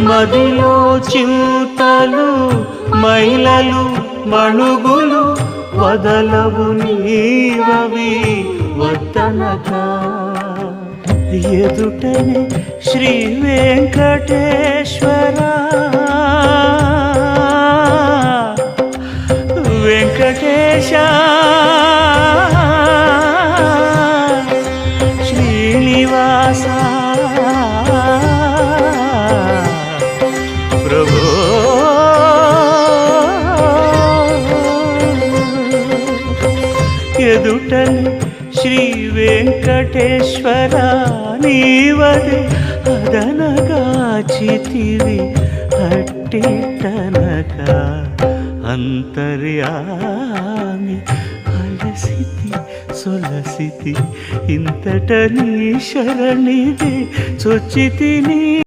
మదిలో చింతలు మైలలు మణుగులు వదలవు నీవవి వద్దనక ఎదుటనే శ్రీ వెంకటేశ్వర వెంకటేశ శ్రీనివాస ప్రభో ఎదుటనే శ్రీ వెంకటేశ్వర నీవదే అదనగాచితివి అట్టిటనక అంతర్యామి అలసితి సొలసితి ఇంతట నీ శరణిదే చొచ్చితిని